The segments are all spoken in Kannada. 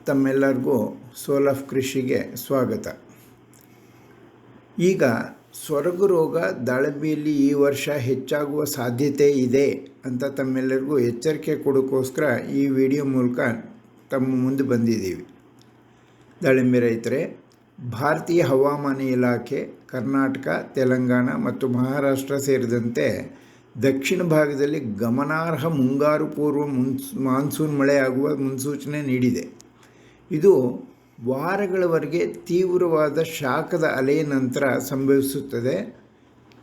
ತಮ್ಮೆಲ್ಲರಿಗೂ ಸೋಲ್ ಆಫ್ ಕೃಷಿಗೆ ಸ್ವಾಗತ. ಈಗ ಸೊರಗು ರೋಗ ದಾಳಿಂಬೆಯಲ್ಲಿ ಈ ವರ್ಷ ಹೆಚ್ಚಾಗುವ ಸಾಧ್ಯತೆ ಇದೆ ಅಂತ ತಮ್ಮೆಲ್ಲರಿಗೂ ಎಚ್ಚರಿಕೆ ಕೊಡೋಕ್ಕೋಸ್ಕರ ಈ ವಿಡಿಯೋ ಮೂಲಕ ತಮ್ಮ ಮುಂದೆ ಬಂದಿದ್ದೀವಿ. ದಾಳಿಂಬೆ ರೈತರೇ, ಭಾರತೀಯ ಹವಾಮಾನ ಇಲಾಖೆ ಕರ್ನಾಟಕ, ತೆಲಂಗಾಣ ಮತ್ತು ಮಹಾರಾಷ್ಟ್ರ ಸೇರಿದಂತೆ ದಕ್ಷಿಣ ಭಾಗದಲ್ಲಿ ಗಮನಾರ್ಹ ಮುಂಗಾರು ಪೂರ್ವ ಮಾನ್ಸೂನ್ ಮಳೆಯಾಗುವ ಮುನ್ಸೂಚನೆ ನೀಡಿದೆ. ಇದು ವಾರಗಳವರೆಗೆ ತೀವ್ರವಾದ ಶಾಖದ ಅಲೆಯ ನಂತರ ಸಂಭವಿಸುತ್ತದೆ.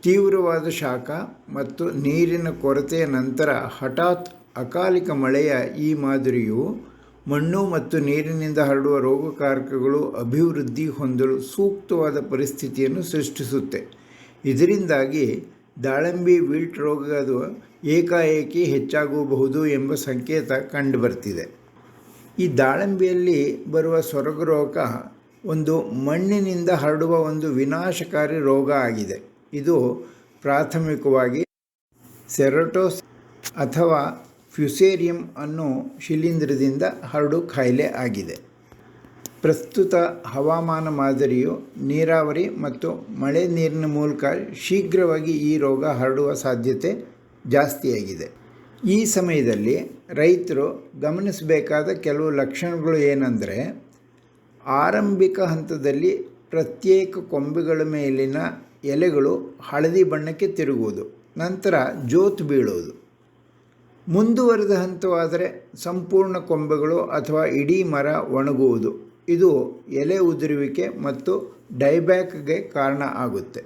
ತೀವ್ರವಾದ ಶಾಖ ಮತ್ತು ನೀರಿನ ಕೊರತೆಯ ನಂತರ ಹಠಾತ್ ಅಕಾಲಿಕ ಮಳೆಯ ಈ ಮಾದರಿಯು ಮಣ್ಣು ಮತ್ತು ನೀರಿನಿಂದ ಹರಡುವ ರೋಗಕಾರಕಗಳು ಅಭಿವೃದ್ಧಿ ಹೊಂದಲು ಸೂಕ್ತವಾದ ಪರಿಸ್ಥಿತಿಯನ್ನು ಸೃಷ್ಟಿಸುತ್ತೆ. ಇದರಿಂದಾಗಿ ದಾಳಿಂಬೆ ವಿಲ್ಟ್ ರೋಗದ ಏಕಾಏಕಿ ಹೆಚ್ಚಾಗಬಹುದು ಎಂಬ ಸಂಕೇತ ಕಂಡುಬರ್ತಿದೆ. ಈ ದಾಳಿಂಬೆಯಲ್ಲಿ ಬರುವ ಸೊರಗು ರೋಗ ಒಂದು ಮಣ್ಣಿನಿಂದ ಹರಡುವ ಒಂದು ವಿನಾಶಕಾರಿ ರೋಗ ಆಗಿದೆ. ಇದು ಪ್ರಾಥಮಿಕವಾಗಿ ಸೆರಟೋಸ್ ಅಥವಾ ಫ್ಯುಸೇರಿಯಂ ಅನ್ನೋ ಶಿಲೀಂಧ್ರದಿಂದ ಹರಡುವ ಕಾಯಿಲೆ ಆಗಿದೆ. ಪ್ರಸ್ತುತ ಹವಾಮಾನ ಮಾದರಿಯು ನೀರಾವರಿ ಮತ್ತು ಮಳೆ ನೀರಿನ ಮೂಲಕ ಶೀಘ್ರವಾಗಿ ಈ ರೋಗ ಹರಡುವ ಸಾಧ್ಯತೆ ಜಾಸ್ತಿಯಾಗಿದೆ. ಈ ಸಮಯದಲ್ಲಿ ರೈತರು ಗಮನಿಸಬೇಕಾದ ಕೆಲವು ಲಕ್ಷಣಗಳು ಏನಂದರೆ, ಆರಂಭಿಕ ಹಂತದಲ್ಲಿ ಪ್ರತ್ಯೇಕ ಕೊಂಬೆಗಳ ಮೇಲಿನ ಎಲೆಗಳು ಹಳದಿ ಬಣ್ಣಕ್ಕೆ ತಿರುಗುವುದು, ನಂತರ ಜೋತು ಬೀಳುವುದು. ಮುಂದುವರೆದ ಹಂತವಾದರೆ ಸಂಪೂರ್ಣ ಕೊಂಬೆಗಳು ಅಥವಾ ಇಡೀ ಮರ ಒಣಗುವುದು. ಇದು ಎಲೆ ಉದುರುವಿಕೆ ಮತ್ತು ಡೈಬ್ಯಾಕ್ಗೆ ಕಾರಣ ಆಗುತ್ತೆ.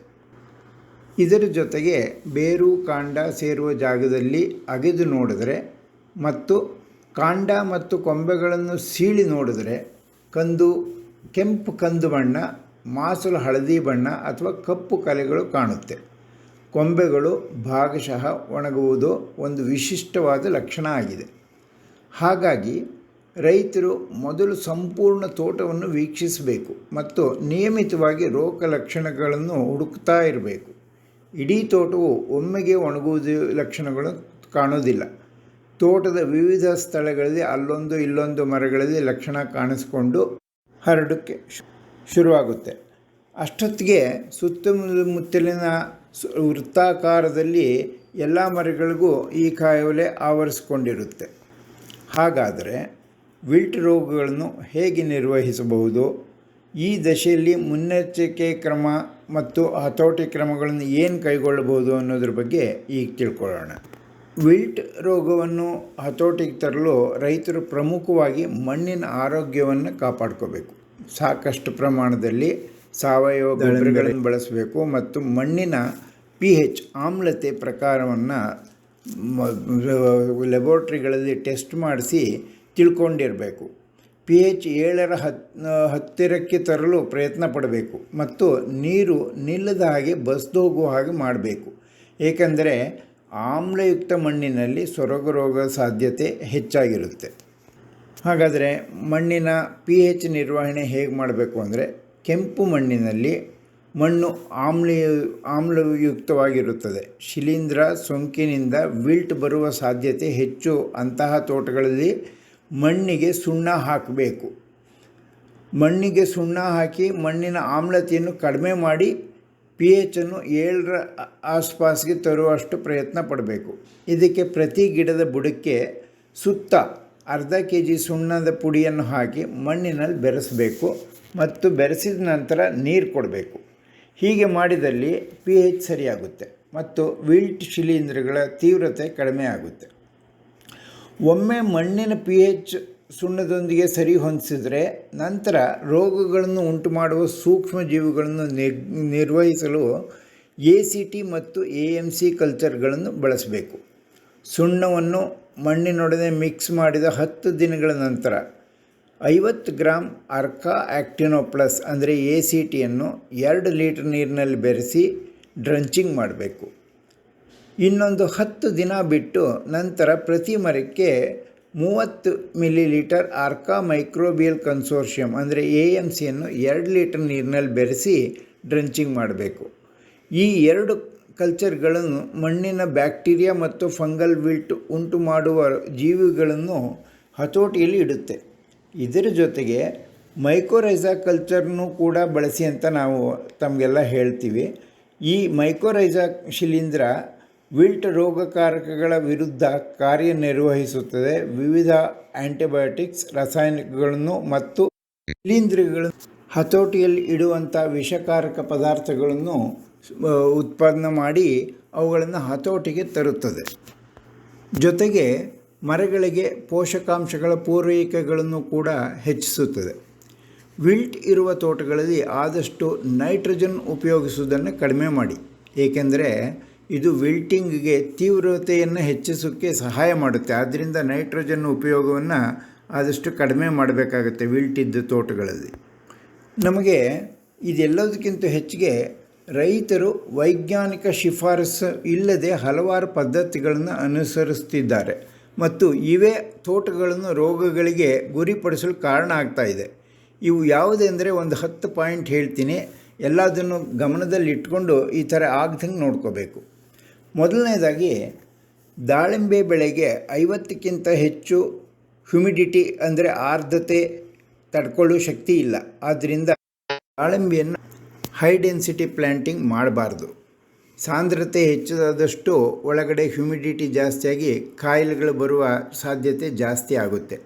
ಇದರ ಜೊತೆಗೆ ಬೇರು ಕಾಂಡ ಸೇರುವ ಜಾಗದಲ್ಲಿ ಅಗೆದು ನೋಡಿದರೆ ಮತ್ತು ಕಾಂಡ ಮತ್ತು ಕೊಂಬೆಗಳನ್ನು ಸೀಳಿ ನೋಡಿದರೆ ಕೆಂಪು ಕಂದು ಬಣ್ಣ, ಮಾಸಲು ಹಳದಿ ಬಣ್ಣ ಅಥವಾ ಕಪ್ಪು ಕಲೆಗಳು ಕಾಣುತ್ತೆ. ಕೊಂಬೆಗಳು ಭಾಗಶಃ ಒಣಗುವುದು ಒಂದು ವಿಶಿಷ್ಟವಾದ ಲಕ್ಷಣ ಆಗಿದೆ. ಹಾಗಾಗಿ ರೈತರು ಮೊದಲು ಸಂಪೂರ್ಣ ತೋಟವನ್ನು ವೀಕ್ಷಿಸಬೇಕು ಮತ್ತು ನಿಯಮಿತವಾಗಿ ರೋಗ ಲಕ್ಷಣಗಳನ್ನು ಹುಡುಕ್ತಾ ಇರಬೇಕು. ಇಡೀ ತೋಟವು ಒಮ್ಮೆಗೆ ಒಣಗುವುದು ಲಕ್ಷಣಗಳು ಕಾಣೋದಿಲ್ಲ. ತೋಟದ ವಿವಿಧ ಸ್ಥಳಗಳಲ್ಲಿ ಅಲ್ಲೊಂದು ಇಲ್ಲೊಂದು ಮರಗಳಲ್ಲಿ ಲಕ್ಷಣ ಕಾಣಿಸ್ಕೊಂಡು ಹರಡೋಕ್ಕೆ ಶುರುವಾಗುತ್ತೆ. ಅಷ್ಟೊತ್ತಿಗೆ ಸುತ್ತಮುತ್ತಲಿನ ವೃತ್ತಾಕಾರದಲ್ಲಿ ಎಲ್ಲ ಮರಗಳಿಗೂ ಈ ಕಾಯಿಲೆ ಆವರಿಸಿಕೊಂಡಿರುತ್ತೆ. ಹಾಗಾದರೆ ವಿಲ್ಟ್ ರೋಗಗಳನ್ನು ಹೇಗೆ ನಿರ್ವಹಿಸಬಹುದು, ಈ ದಶೆಯಲ್ಲಿ ಮುನ್ನೆಚ್ಚರಿಕೆ ಕ್ರಮ ಮತ್ತು ಹತೋಟಿ ಕ್ರಮಗಳನ್ನು ಏನು ಕೈಗೊಳ್ಳಬಹುದು ಅನ್ನೋದ್ರ ಬಗ್ಗೆ ಈಗ ತಿಳ್ಕೊಳ್ಳೋಣ. ವಿಲ್ಟ್ ರೋಗವನ್ನು ಹತೋಟಿಗೆ ತರಲು ರೈತರು ಪ್ರಮುಖವಾಗಿ ಮಣ್ಣಿನ ಆರೋಗ್ಯವನ್ನು ಕಾಪಾಡ್ಕೋಬೇಕು. ಸಾಕಷ್ಟು ಪ್ರಮಾಣದಲ್ಲಿ ಸಾವಯವ ಗೊಬ್ಬರಗಳನ್ನು ಬಳಸಬೇಕು ಮತ್ತು ಮಣ್ಣಿನ pH ಆಮ್ಲತೆ ಪ್ರಕಾರವನ್ನು ಲ್ಯಾಬೋರೇಟರಿಗಳಲ್ಲಿ ಟೆಸ್ಟ್ ಮಾಡಿಸಿ ತಿಳ್ಕೊಂಡಿರಬೇಕು. pH 7ರ ಹತ್ತಿರಕ್ಕೆ ತರಲು ಪ್ರಯತ್ನ ಪಡಬೇಕು ಮತ್ತು ನೀರು ನಿಲ್ಲದ ಹಾಗೆ ಬಸ್ದೋಗುವ ಹಾಗೆ ಮಾಡಬೇಕು. ಏಕೆಂದರೆ ಆಮ್ಲಯುಕ್ತ ಮಣ್ಣಿನಲ್ಲಿ ಸೊರಗು ರೋಗ ಸಾಧ್ಯತೆ ಹೆಚ್ಚಾಗಿರುತ್ತೆ. ಹಾಗಾದರೆ ಮಣ್ಣಿನ pH ನಿರ್ವಹಣೆ ಹೇಗೆ ಮಾಡಬೇಕು ಅಂದರೆ, ಕೆಂಪು ಮಣ್ಣಿನಲ್ಲಿ ಮಣ್ಣು ಆಮ್ಲಯುಕ್ತವಾಗಿರುತ್ತದೆ. ಶಿಲೀಂಧ್ರ ಸೋಂಕಿನಿಂದ ವಿಲ್ಟ್ ಬರುವ ಸಾಧ್ಯತೆ ಹೆಚ್ಚು. ಅಂತಹ ತೋಟಗಳಲ್ಲಿ ಮಣ್ಣಿಗೆ ಸುಣ್ಣ ಹಾಕಬೇಕು. ಮಣ್ಣಿಗೆ ಸುಣ್ಣ ಹಾಕಿ ಮಣ್ಣಿನ ಆಮ್ಲತೆಯನ್ನು ಕಡಿಮೆ ಮಾಡಿ pH ಅನ್ನು 7ರ ಆಸ್ಪಾಸ್ಗೆ ತರುವಷ್ಟು ಪ್ರಯತ್ನ ಪಡಬೇಕು. ಇದಕ್ಕೆ ಪ್ರತಿ ಗಿಡದ ಬುಡಕ್ಕೆ ಸುತ್ತ ಅರ್ಧ kg ಸುಣ್ಣದ ಪುಡಿಯನ್ನು ಹಾಕಿ ಮಣ್ಣಿನಲ್ಲಿ ಬೆರೆಸಬೇಕು ಮತ್ತು ಬೆರೆಸಿದ ನಂತರ ನೀರು ಕೊಡಬೇಕು. ಹೀಗೆ ಮಾಡಿದಲ್ಲಿ pH ಸರಿಯಾಗುತ್ತೆ ಮತ್ತು ವಿಲ್ಟ್ ಶಿಲೀಂಧ್ರಗಳ ತೀವ್ರತೆ ಕಡಿಮೆ ಆಗುತ್ತೆ. ಒಮ್ಮೆ ಮಣ್ಣಿನ pH ಸುಣ್ಣದೊಂದಿಗೆ ಸರಿ ಹೊಂದಿಸಿದರೆ ನಂತರ ರೋಗಗಳನ್ನು ಉಂಟುಮಾಡುವ ಸೂಕ್ಷ್ಮ ಜೀವಿಗಳನ್ನು ನಿರ್ವಹಿಸಲು ACT ಮತ್ತು AMC ಕಲ್ಚರ್ಗಳನ್ನು ಬಳಸಬೇಕು. ಸುಣ್ಣವನ್ನು ಮಣ್ಣಿನೊಡನೆ ಮಿಕ್ಸ್ ಮಾಡಿದ 10 ದಿನಗಳ ನಂತರ 50 ಗ್ರಾಂ ಅರ್ಕಾ ಆಕ್ಟಿನೋಪ್ಲಸ್ ಅಂದರೆ ACTಯನ್ನು 2 ಲೀಟರ್ ನೀರಿನಲ್ಲಿ ಬೆರೆಸಿ ಡ್ರಂಚಿಂಗ್ ಮಾಡಬೇಕು. ಇನ್ನೊಂದು 10 ದಿನ ಬಿಟ್ಟು ನಂತರ ಪ್ರತಿ ಮರಕ್ಕೆ 30 ಮಿಲಿಲೀಟರ್ ಆರ್ಕಾ ಮೈಕ್ರೋಬಿಯಲ್ ಕನ್ಸೋರ್ಷಿಯಂ ಅಂದರೆ AMCಯನ್ನು 2 ಲೀಟರ್ ನೀರಿನಲ್ಲಿ ಬೆರೆಸಿ ಡ್ರಂಚಿಂಗ್ ಮಾಡಬೇಕು. ಈ 2 ಕಲ್ಚರ್ಗಳನ್ನು ಮಣ್ಣಿನ ಬ್ಯಾಕ್ಟೀರಿಯಾ ಮತ್ತು ಫಂಗಲ್ ವಿಲ್ಟ್ ಉಂಟು ಮಾಡುವ ಜೀವಿಗಳನ್ನು ಹತೋಟಿಯಲ್ಲಿ ಇಡುತ್ತೆ. ಇದರ ಜೊತೆಗೆ ಮೈಕೋರೈಜಾ ಕಲ್ಚರ್ನೂ ಕೂಡ ಬಳಸಿ ಅಂತ ನಾವು ತಮಗೆಲ್ಲ ಹೇಳ್ತೀವಿ. ಈ ಮೈಕೋರೈಜಾ ಶಿಲೀಂಧ್ರ ವಿಲ್ಟ್ ರೋಗಕಾರಕಗಳ ವಿರುದ್ಧ ಕಾರ್ಯನಿರ್ವಹಿಸುತ್ತದೆ. ವಿವಿಧ ಆ್ಯಂಟಿಬಯೋಟಿಕ್ಸ್, ರಾಸಾಯನಿಕಗಳನ್ನು ಮತ್ತು ಶಿಲೀಂಧ್ರಗಳನ್ನು ಹತೋಟಿಯಲ್ಲಿ ಇಡುವಂಥ ವಿಷಕಾರಕ ಪದಾರ್ಥಗಳನ್ನು ಉತ್ಪಾದನೆ ಮಾಡಿ ಅವುಗಳನ್ನು ಹತೋಟಿಗೆ ತರುತ್ತದೆ. ಜೊತೆಗೆ ಮರಗಳಿಗೆ ಪೋಷಕಾಂಶಗಳ ಪೂರೈಕೆಗಳನ್ನು ಕೂಡ ಹೆಚ್ಚಿಸುತ್ತದೆ. ವಿಲ್ಟ್ ಇರುವ ತೋಟಗಳಲ್ಲಿ ಆದಷ್ಟು ನೈಟ್ರೋಜನ್ ಉಪಯೋಗಿಸುವುದನ್ನು ಕಡಿಮೆ ಮಾಡಿ, ಏಕೆಂದರೆ ಇದು ವಿಲ್ಟಿಂಗ್ಗೆ ತೀವ್ರತೆಯನ್ನು ಹೆಚ್ಚಿಸೋಕ್ಕೆ ಸಹಾಯ ಮಾಡುತ್ತೆ. ಆದ್ದರಿಂದ ನೈಟ್ರೋಜನ್ ಉಪಯೋಗವನ್ನು ಆದಷ್ಟು ಕಡಿಮೆ ಮಾಡಬೇಕಾಗುತ್ತೆ ವಿಲ್ಟ್ ಇದ್ದ ತೋಟಗಳಲ್ಲಿ. ನಮಗೆ ಇದೆಲ್ಲದಕ್ಕಿಂತ ಹೆಚ್ಚಿಗೆ ರೈತರು ವೈಜ್ಞಾನಿಕ ಶಿಫಾರಸು ಇಲ್ಲದೆ ಹಲವಾರು ಪದ್ಧತಿಗಳನ್ನು ಅನುಸರಿಸುತ್ತಿದ್ದಾರೆ ಮತ್ತು ಇವೇ ತೋಟಗಳನ್ನು ರೋಗಗಳಿಗೆ ಗುರಿಪಡಿಸಲು ಕಾರಣ ಆಗ್ತಾಯಿದೆ. ಇವು ಯಾವುದೆಂದರೆ ಒಂದು 10 ಪಾಯಿಂಟ್ ಹೇಳ್ತೀನಿ, ಎಲ್ಲದನ್ನು ಗಮನದಲ್ಲಿಟ್ಕೊಂಡು ಈ ಥರ ಆಗ್ದಂಗೆ ನೋಡ್ಕೋಬೇಕು. ಮೊದಲನೇದಾಗಿ, ದಾಳಿಂಬೆ ಬೆಳೆಗೆ 50ಕ್ಕಿಂತ ಹೆಚ್ಚು ಹ್ಯುಮಿಡಿಟಿ ಅಂದರೆ ಆರ್ದ್ರತೆ ತಡ್ಕೊಳ್ಳೋ ಶಕ್ತಿ ಇಲ್ಲ. ಆದ್ದರಿಂದ ದಾಳಿಂಬೆಯನ್ನು ಹೈ ಡೆನ್ಸಿಟಿ ಪ್ಲ್ಯಾಂಟಿಂಗ್ ಮಾಡಬಾರ್ದು. ಸಾಂದ್ರತೆ ಹೆಚ್ಚಾದಷ್ಟು ಒಳಗಡೆ ಹ್ಯುಮಿಡಿಟಿ ಜಾಸ್ತಿಯಾಗಿ ಕಾಯಿಲೆಗಳು ಬರುವ ಸಾಧ್ಯತೆ ಜಾಸ್ತಿ ಆಗುತ್ತೆ.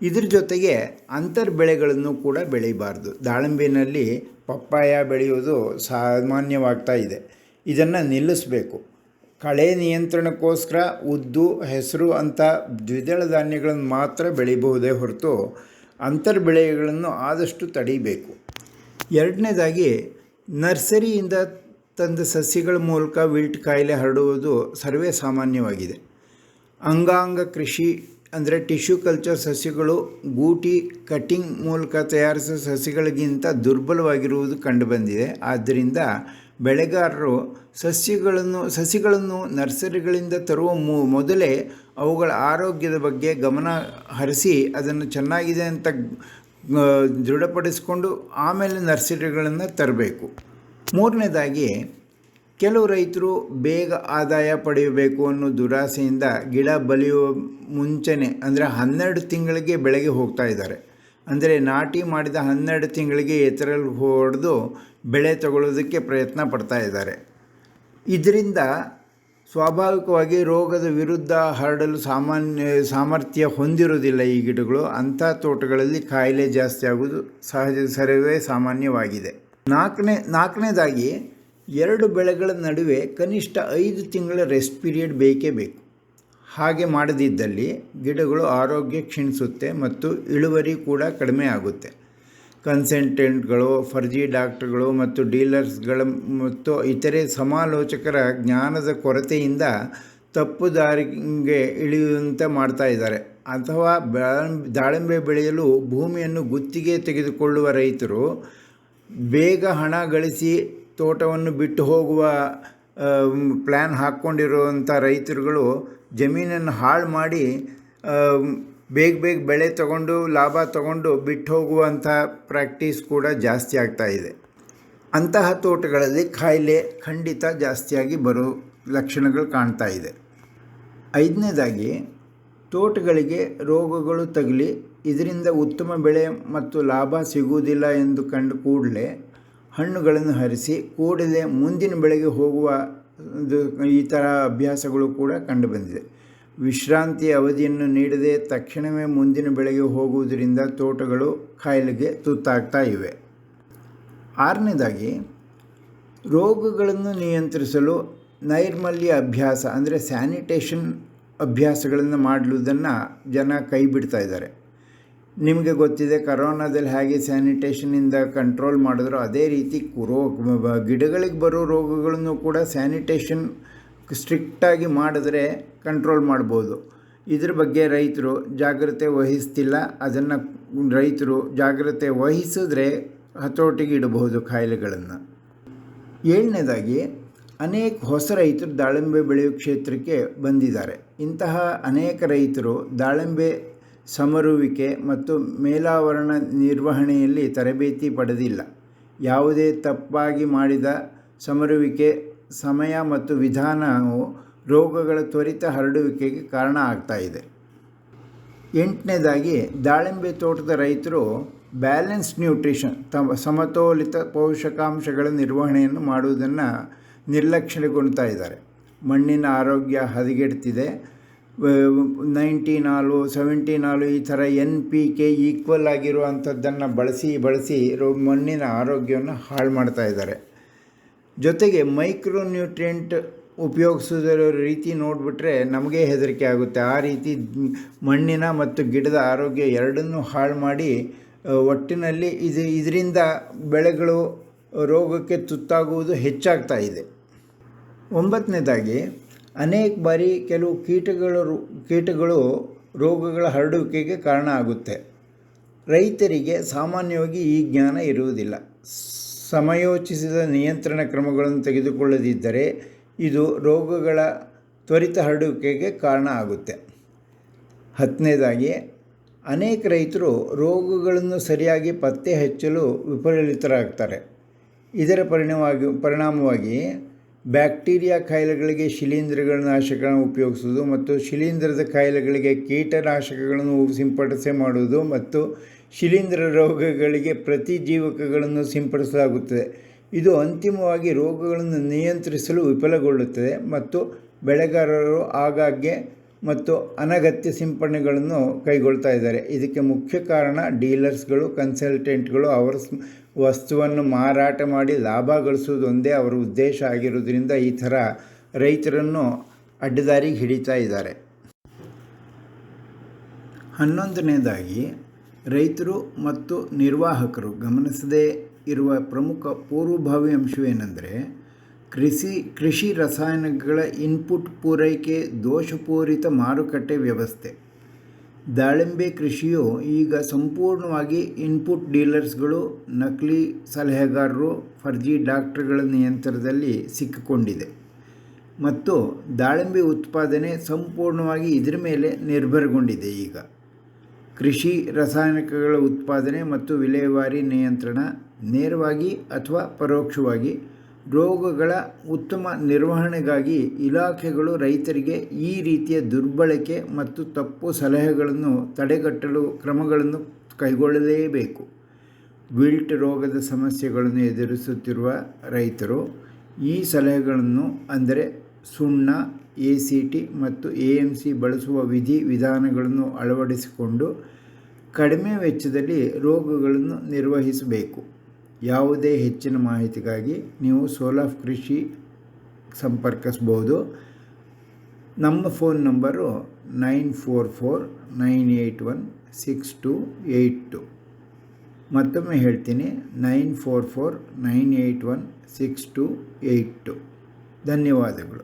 ಇದ್ರ ಜೊತೆಗೆ ಅಂತರ್ ಬೆಳೆಗಳನ್ನು ಕೂಡ ಬೆಳೀಬಾರ್ದು. ದಾಳಿಂಬೆಯಲ್ಲಿ ಪಪ್ಪಾಯ ಬೆಳೆಯೋದು ಸಾಮಾನ್ಯವಾಗ್ತಾ ಇದೆ. ಇದನ್ನು ನಿಲ್ಲಿಸಬೇಕು. ಕಳೆ ನಿಯಂತ್ರಣಕ್ಕೋಸ್ಕರ ಉದ್ದು, ಹೆಸರು ಅಂತ ದ್ವಿದಳ ಧಾನ್ಯಗಳನ್ನು ಮಾತ್ರ ಬೆಳೀಬಹುದೇ ಹೊರತು ಅಂತರ್ ಬೆಳೆಗಳನ್ನು ಆದಷ್ಟು ತಡೀಬೇಕು. ಎರಡನೇದಾಗಿ, ನರ್ಸರಿಯಿಂದ ತಂದ ಸಸ್ಯಗಳ ಮೂಲಕ ವಿಲ್ಟ್ ಕಾಯಿಲೆ ಹರಡುವುದು ಸರ್ವೇ ಸಾಮಾನ್ಯವಾಗಿದೆ. ಅಂಗಾಂಗ ಕೃಷಿ ಅಂದರೆ ಟಿಶ್ಯೂ ಕಲ್ಚರ್ ಸಸ್ಯಗಳು ಗೂಟಿ ಕಟ್ಟಿಂಗ್ ಮೂಲಕ ತಯಾರಿಸಿದ ಸಸ್ಯಗಳಿಗಿಂತ ದುರ್ಬಲವಾಗಿರುವುದು ಕಂಡುಬಂದಿದೆ. ಆದ್ದರಿಂದ ಬೆಳೆಗಾರರು ಸಸಿಗಳನ್ನು ನರ್ಸರಿಗಳಿಂದ ತರುವ ಮೊದಲೇ ಅವುಗಳ ಆರೋಗ್ಯದ ಬಗ್ಗೆ ಗಮನ ಹರಿಸಿ ಅದನ್ನು ಚೆನ್ನಾಗಿದೆ ಅಂತ ದೃಢಪಡಿಸಿಕೊಂಡು ಆಮೇಲೆ ನರ್ಸರಿಗಳನ್ನು ತರಬೇಕು. ಮೂರನೇದಾಗಿ, ಕೆಲವು ರೈತರು ಬೇಗ ಆದಾಯ ಪಡೆಯಬೇಕು ಅನ್ನೋ ದುರಾಸೆಯಿಂದ ಗಿಡ ಬಲಿಯುವ ಮುಂಚೆನೇ ಅಂದರೆ 12 ತಿಂಗಳಿಗೆ ಬೆಳೆಗೆ ಹೋಗ್ತಾ ಇದ್ದಾರೆ. ಅಂದರೆ ನಾಟಿ ಮಾಡಿದ 12 ತಿಂಗಳಿಗೆ ಎತ್ತರಲ್ಲಿ ಹೊಡೆದು ಬೆಳೆ ತಗೊಳ್ಳೋದಕ್ಕೆ ಪ್ರಯತ್ನ ಪಡ್ತಾ ಇದ್ದಾರೆ. ಇದರಿಂದ ಸ್ವಾಭಾವಿಕವಾಗಿ ರೋಗದ ವಿರುದ್ಧ ಹರಡಲು ಸಾಮರ್ಥ್ಯ ಹೊಂದಿರೋದಿಲ್ಲ ಈ ಗಿಡಗಳು. ಅಂಥ ತೋಟಗಳಲ್ಲಿ ಕಾಯಿಲೆ ಜಾಸ್ತಿ ಆಗೋದು ಸರ್ವೇ ಸಾಮಾನ್ಯವಾಗಿದೆ. ನಾಲ್ಕನೇದಾಗಿ, 2 ಬೆಳೆಗಳ ನಡುವೆ ಕನಿಷ್ಠ 5 ತಿಂಗಳ ರೆಸ್ಟ್ ಪೀರಿಯಡ್ ಬೇಕೇ ಬೇಕು. ಹಾಗೆ ಮಾಡದಿದ್ದಲ್ಲಿ ಗಿಡಗಳು ಆರೋಗ್ಯ ಕ್ಷೀಣಿಸುತ್ತೆ ಮತ್ತು ಇಳುವರಿ ಕೂಡ ಕಡಿಮೆ ಆಗುತ್ತೆ. ಕನ್ಸಲ್ಟೆಂಟ್ಗಳು, ಫರ್ಜಿ ಡಾಕ್ಟರ್ಗಳು ಮತ್ತು ಡೀಲರ್ಸ್ಗಳ ಮತ್ತು ಇತರೆ ಸಮಾಲೋಚಕರ ಜ್ಞಾನದ ಕೊರತೆಯಿಂದ ತಪ್ಪು ದಾರಿಗೆ ಇಳಿಯುವಂತೆ ಮಾಡ್ತಾ ಇದ್ದಾರೆ. ಅಥವಾ ದಾಳಿಂಬೆ ಬೆಳೆಯಲು ಭೂಮಿಯನ್ನು ಗುತ್ತಿಗೆ ತೆಗೆದುಕೊಳ್ಳುವ ರೈತರು ಬೇಗ ಹಣ ಗಳಿಸಿ ತೋಟವನ್ನು ಬಿಟ್ಟು ಹೋಗುವ ಪ್ಲ್ಯಾನ್ ಹಾಕ್ಕೊಂಡಿರುವಂಥ ರೈತರುಗಳು ಜಮೀನನ್ನು ಹಾಳು ಮಾಡಿ ಬೇಗ ಬೆಳೆ ತಗೊಂಡು ಲಾಭ ತಗೊಂಡು ಬಿಟ್ಟು ಹೋಗುವಂಥ ಪ್ರಾಕ್ಟೀಸ್ ಕೂಡ ಜಾಸ್ತಿ ಆಗ್ತಾ ಇದೆ. ಅಂತಹ ತೋಟಗಳಲ್ಲಿ ಕಾಯಿಲೆ ಖಂಡಿತ ಜಾಸ್ತಿಯಾಗಿ ಬರೋ ಲಕ್ಷಣಗಳು ಕಾಣ್ತಾ ಇದೆ. 5ನೇದಾಗಿ, ತೋಟಗಳಿಗೆ ರೋಗಗಳು ತಗಲಿ ಇದರಿಂದ ಉತ್ತಮ ಬೆಳೆ ಮತ್ತು ಲಾಭ ಸಿಗುವುದಿಲ್ಲ ಎಂದು ಕಂಡು ಕೂಡಲೇ ಹಣ್ಣುಗಳನ್ನು ಹರಿಸಿ ಕೂಡಲೇ ಮುಂದಿನ ಬೆಳೆಗೆ ಹೋಗುವ ಈ ಥರ ಅಭ್ಯಾಸಗಳು ಕೂಡ ಕಂಡುಬಂದಿದೆ. ವಿಶ್ರಾಂತಿ ಅವಧಿಯನ್ನು ನೀಡದೆ ತಕ್ಷಣವೇ ಮುಂದಿನ ಬೆಳೆಗೆ ಹೋಗುವುದರಿಂದ ತೋಟಗಳು ಕಾಯಿಲೆಗೆ ತುತ್ತಾಗ್ತಾ ಇವೆ. 6ನೇದಾಗಿ, ರೋಗಗಳನ್ನು ನಿಯಂತ್ರಿಸಲು ನೈರ್ಮಲ್ಯ ಅಭ್ಯಾಸ ಅಂದರೆ ಸ್ಯಾನಿಟೇಷನ್ ಅಭ್ಯಾಸಗಳನ್ನು ಮಾಡುವುದನ್ನು ಜನ ಕೈ ಬಿಡ್ತಾ ಇದ್ದಾರೆ. ನಿಮಗೆ ಗೊತ್ತಿದೆ, ಕರೋನಾದಲ್ಲಿ ಹೇಗೆ ಸ್ಯಾನಿಟೇಷನಿಂದ ಕಂಟ್ರೋಲ್ ಮಾಡಿದ್ರು ಅದೇ ರೀತಿ ಗಿಡಗಳಿಗೆ ಬರೋ ರೋಗಗಳನ್ನು ಕೂಡ ಸ್ಯಾನಿಟೇಷನ್ ಸ್ಟ್ರಿಕ್ಟಾಗಿ ಮಾಡಿದ್ರೆ ಕಂಟ್ರೋಲ್ ಮಾಡ್ಬೋದು. ಇದ್ರ ಬಗ್ಗೆ ರೈತರು ಜಾಗ್ರತೆ ವಹಿಸ್ತಿಲ್ಲ. ಅದನ್ನು ರೈತರು ಜಾಗ್ರತೆ ವಹಿಸಿದ್ರೆ ಹತೋಟಿಗೆ ಇಡಬಹುದು ಕಾಯಿಲೆಗಳನ್ನು. 7ನೇದಾಗಿ, ಅನೇಕ ಹೊಸ ರೈತರು ದಾಳಿಂಬೆ ಬೆಳೆಯುವ ಕ್ಷೇತ್ರಕ್ಕೆ ಬಂದಿದ್ದಾರೆ. ಇಂತಹ ಅನೇಕ ರೈತರು ದಾಳಿಂಬೆ ಸಮರುವಿಕೆ ಮತ್ತು ಮೇಲಾವರಣ ನಿರ್ವಹಣೆಯಲ್ಲಿ ತರಬೇತಿ ಪಡೆದಿಲ್ಲ. ಯಾವುದೇ ತಪ್ಪಾಗಿ ಮಾಡಿದ ಸಮರುವಿಕೆ ಸಮಯ ಮತ್ತು ವಿಧಾನವು ರೋಗಗಳ ತ್ವರಿತ ಹರಡುವಿಕೆಗೆ ಕಾರಣ ಆಗ್ತಾ ಇದೆ. ಎಂಟನೇದಾಗಿ ದಾಳಿಂಬೆ ತೋಟದ ರೈತರು ಬ್ಯಾಲೆನ್ಸ್ ನ್ಯೂಟ್ರಿಷನ್ ಸಮತೋಲಿತ ಪೋಷಕಾಂಶಗಳ ನಿರ್ವಹಣೆಯನ್ನು ಮಾಡುವುದನ್ನು ನಿರ್ಲಕ್ಷ್ಯಗೊಳ್ತಾ ಇದ್ದಾರೆ. ಮಣ್ಣಿನ ಆರೋಗ್ಯ ಹದಗೆಡ್ತಿದೆ. 19 ಹಾಲು 17 ಹಾಲು ಈ ಥರ NPK ಈಕ್ವಲ್ ಆಗಿರುವಂಥದ್ದನ್ನು ಬಳಸಿ ಮಣ್ಣಿನ ಆರೋಗ್ಯವನ್ನು ಹಾಳು ಮಾಡ್ತಾ ಇದ್ದಾರೆ. ಜೊತೆಗೆ ಮೈಕ್ರೋ ನ್ಯೂಟ್ರಿಯೆಂಟ್ ಉಪಯೋಗಿಸೋದರ ರೀತಿ ನೋಡಿಬಿಟ್ರೆ ನಮಗೆ ಹೆದರಿಕೆ ಆಗುತ್ತೆ. ಆ ರೀತಿ ಮಣ್ಣಿನ ಮತ್ತು ಗಿಡದ ಆರೋಗ್ಯ ಎರಡನ್ನೂ ಹಾಳು ಮಾಡಿ ಒಟ್ಟಿನಲ್ಲಿ ಇದರಿಂದ ಬೆಳೆಗಳು ರೋಗಕ್ಕೆ ತುತ್ತಾಗುವುದು ಹೆಚ್ಚಾಗ್ತಾ ಇದೆ. 9ನೇದಾಗಿ ಅನೇಕ ಬಾರಿ ಕೆಲವು ಕೀಟಗಳು ರೋಗಗಳ ಹರಡುವಿಕೆಗೆ ಕಾರಣ ಆಗುತ್ತೆ. ರೈತರಿಗೆ ಸಾಮಾನ್ಯವಾಗಿ ಈ ಜ್ಞಾನ ಇರುವುದಿಲ್ಲ. ಸಮಯೋಚಿಸಿದ ನಿಯಂತ್ರಣ ಕ್ರಮಗಳನ್ನು ತೆಗೆದುಕೊಳ್ಳದಿದ್ದರೆ ಇದು ರೋಗಗಳ ತ್ವರಿತ ಹರಡುವಿಕೆಗೆ ಕಾರಣ ಆಗುತ್ತೆ. 10ನೇದಾಗಿ ಅನೇಕ ರೈತರು ರೋಗಗಳನ್ನು ಸರಿಯಾಗಿ ಪತ್ತೆ ಹಚ್ಚಲು ವಿಫಲರಾಗ್ತಾರೆ. ಇದರ ಪರಿಣಾಮವಾಗಿ ಬ್ಯಾಕ್ಟೀರಿಯಾ ಕಾಯಿಲೆಗಳಿಗೆ ಶಿಲೀಂಧ್ರಗಳ ನಾಶಕಗಳನ್ನು ಉಪಯೋಗಿಸುವುದು ಮತ್ತು ಶಿಲೀಂಧ್ರದ ಕಾಯಿಲೆಗಳಿಗೆ ಕೀಟನಾಶಕಗಳನ್ನು ಸಿಂಪಡಿಸೆ ಮಾಡುವುದು ಮತ್ತು ಶಿಲೀಂಧ್ರ ರೋಗಗಳಿಗೆ ಪ್ರತಿಜೀವಕಗಳನ್ನು ಸಿಂಪಡಿಸಲಾಗುತ್ತದೆ. ಇದು ಅಂತಿಮವಾಗಿ ರೋಗಗಳನ್ನು ನಿಯಂತ್ರಿಸಲು ವಿಫಲಗೊಳ್ಳುತ್ತದೆ ಮತ್ತು ಬೆಳೆಗಾರರು ಆಗಾಗ್ಗೆ ಮತ್ತು ಅನಗತ್ಯ ಸಿಂಪಡಣೆಗಳನ್ನು ಕೈಗೊಳ್ತಾ ಇದ್ದಾರೆ. ಇದಕ್ಕೆ ಮುಖ್ಯ ಕಾರಣ ಡೀಲರ್ಸ್ಗಳು, ಕನ್ಸಲ್ಟೆಂಟ್ಗಳು ಅವರ ವಸ್ತುವನ್ನು ಮಾರಾಟ ಮಾಡಿ ಲಾಭ ಗಳಿಸುವುದು ಒಂದೇ ಅವರ ಉದ್ದೇಶ ಆಗಿರೋದ್ರಿಂದ ಈ ಥರ ರೈತರನ್ನು ಅಡ್ಡದಾರಿಗೆ ಹಿಡಿತಾ ಇದ್ದಾರೆ. 11ನೇದಾಗಿ ರೈತರು ಮತ್ತು ನಿರ್ವಾಹಕರು ಗಮನಿಸದೇ ಇರುವ ಪ್ರಮುಖ ಪೂರ್ವಭಾವಿ ಅಂಶವೇನೆಂದರೆ ಕೃಷಿ ರಾಸಾಯನಿಕಗಳ ಇನ್ಪುಟ್ ಪೂರೈಕೆ ದೋಷಪೂರಿತ ಮಾರುಕಟ್ಟೆ ವ್ಯವಸ್ಥೆ. ದಾಳಿಂಬೆ ಕೃಷಿಯು ಈಗ ಸಂಪೂರ್ಣವಾಗಿ ಇನ್ಪುಟ್ ಡೀಲರ್ಸ್ಗಳು, ನಕಲಿ ಸಲಹೆಗಾರರು, ಫರ್ಜಿ ಡಾಕ್ಟರ್ಗಳ ನಿಯಂತ್ರಣದಲ್ಲಿ ಸಿಕ್ಕಿಕೊಂಡಿದೆ ಮತ್ತು ದಾಳಿಂಬೆ ಉತ್ಪಾದನೆ ಸಂಪೂರ್ಣವಾಗಿ ಇದರ ಮೇಲೆ ನಿರ್ಭರಗೊಂಡಿದೆ. ಈಗ ಕೃಷಿ ರಾಸಾಯನಿಕಗಳ ಉತ್ಪಾದನೆ ಮತ್ತು ವಿಲೇವಾರಿ ನಿಯಂತ್ರಣ ನೇರವಾಗಿ ಅಥವಾ ಪರೋಕ್ಷವಾಗಿ ರೋಗಗಳ ಉತ್ತಮ ನಿರ್ವಹಣೆಗಾಗಿ ಇಲಾಖೆಗಳು ರೈತರಿಗೆ ಈ ರೀತಿಯ ದುರ್ಬಳಕೆ ಮತ್ತು ತಪ್ಪು ಸಲಹೆಗಳನ್ನು ತಡೆಗಟ್ಟಲು ಕ್ರಮಗಳನ್ನು ಕೈಗೊಳ್ಳಲೇಬೇಕು. ವಿಲ್ಟ್ ರೋಗದ ಸಮಸ್ಯೆಗಳನ್ನು ಎದುರಿಸುತ್ತಿರುವ ರೈತರು ಈ ಸಲಹೆಗಳನ್ನು ಅಂದರೆ ಸುಣ್ಣ, ACT ಮತ್ತು AMC ಬಳಸುವ ವಿಧಾನಗಳನ್ನು ಅಳವಡಿಸಿಕೊಂಡು ಕಡಿಮೆ ವೆಚ್ಚದಲ್ಲಿ ರೋಗಗಳನ್ನು ನಿರ್ವಹಿಸಬೇಕು. ಯಾವುದೇ ಹೆಚ್ಚಿನ ಮಾಹಿತಿಗಾಗಿ ನೀವು ಸೋಲಾಫ್ ಕೃಷಿ ಸಂಪರ್ಕಿಸಬಹುದು. ನಮ್ಮ ಫೋನ್ ನಂಬರು 9449816282. ಮತ್ತೊಮ್ಮೆ ಹೇಳ್ತೀನಿ, 9449816282. ಧನ್ಯವಾದಗಳು.